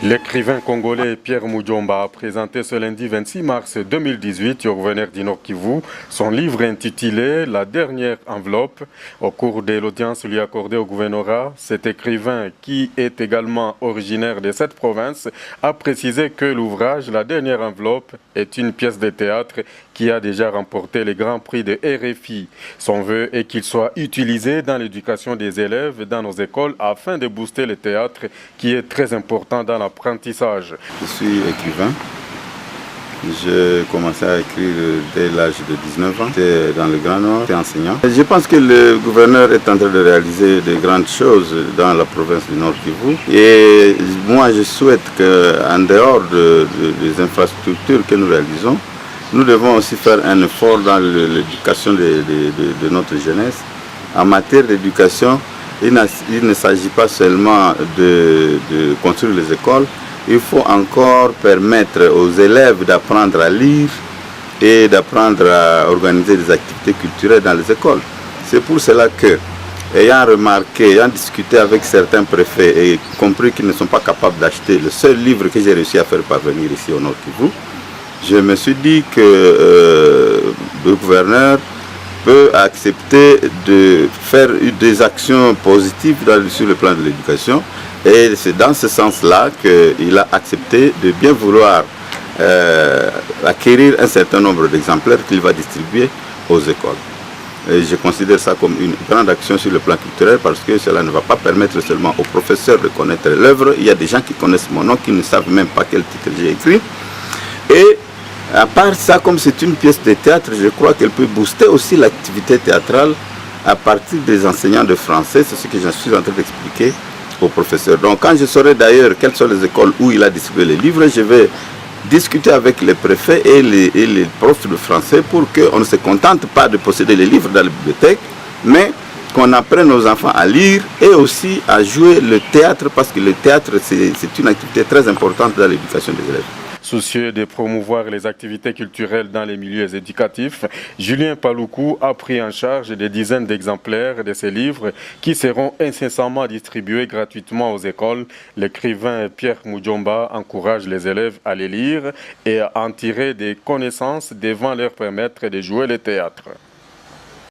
L'écrivain congolais Pierre Mujomba a présenté ce lundi 26 mars 2018 au gouverneur du Nord Kivu son livre intitulé « La dernière enveloppe ». Au cours de l'audience lui accordée au gouvernorat, cet écrivain, qui est également originaire de cette province, a précisé que l'ouvrage « La dernière enveloppe » est une pièce de théâtre qui a déjà remporté les grands prix de RFI. Son vœu est qu'il soit utilisé dans l'éducation des élèves dans nos écoles afin de booster le théâtre qui est très important dans l'apprentissage. Je suis écrivain. J'ai commencé à écrire dès l'âge de 19 ans. J'étais dans le Grand Nord, j'étais enseignant. Je pense que le gouverneur est en train de réaliser de grandes choses dans la province du Nord Kivu. Et moi, je souhaite qu'en dehors des infrastructures que nous réalisons, nous devons aussi faire un effort dans l'éducation de notre jeunesse. En matière d'éducation, il ne s'agit pas seulement de construire les écoles, il faut encore permettre aux élèves d'apprendre à lire et d'apprendre à organiser des activités culturelles dans les écoles. C'est pour cela que, ayant remarqué, ayant discuté avec certains préfets et compris qu'ils ne sont pas capables d'acheter le seul livre que j'ai réussi à faire parvenir ici au Nord Kivu, je me suis dit que le gouverneur peut accepter de faire des actions positives sur le plan de l'éducation. Et c'est dans ce sens-là qu'il a accepté de bien vouloir acquérir un certain nombre d'exemplaires qu'il va distribuer aux écoles. Et je considère ça comme une grande action sur le plan culturel parce que cela ne va pas permettre seulement aux professeurs de connaître l'œuvre. Il y a des gens qui connaissent mon nom, qui ne savent même pas quel titre j'ai écrit. Et à part ça, comme c'est une pièce de théâtre, je crois qu'elle peut booster aussi l'activité théâtrale à partir des enseignants de français. C'est ce que je suis en train d'expliquer aux professeurs. Donc quand je saurai d'ailleurs quelles sont les écoles où il a distribué les livres, je vais discuter avec les préfets et les profs de français pour qu'on ne se contente pas de posséder les livres dans la bibliothèque, mais qu'on apprenne aux enfants à lire et aussi à jouer le théâtre, parce que le théâtre, c'est une activité très importante dans l'éducation des élèves. Soucieux de promouvoir les activités culturelles dans les milieux éducatifs, Julien Paloukou a pris en charge des dizaines d'exemplaires de ces livres qui seront incessamment distribués gratuitement aux écoles. L'écrivain Pierre Mujomba encourage les élèves à les lire et à en tirer des connaissances devant leur permettre de jouer le théâtre.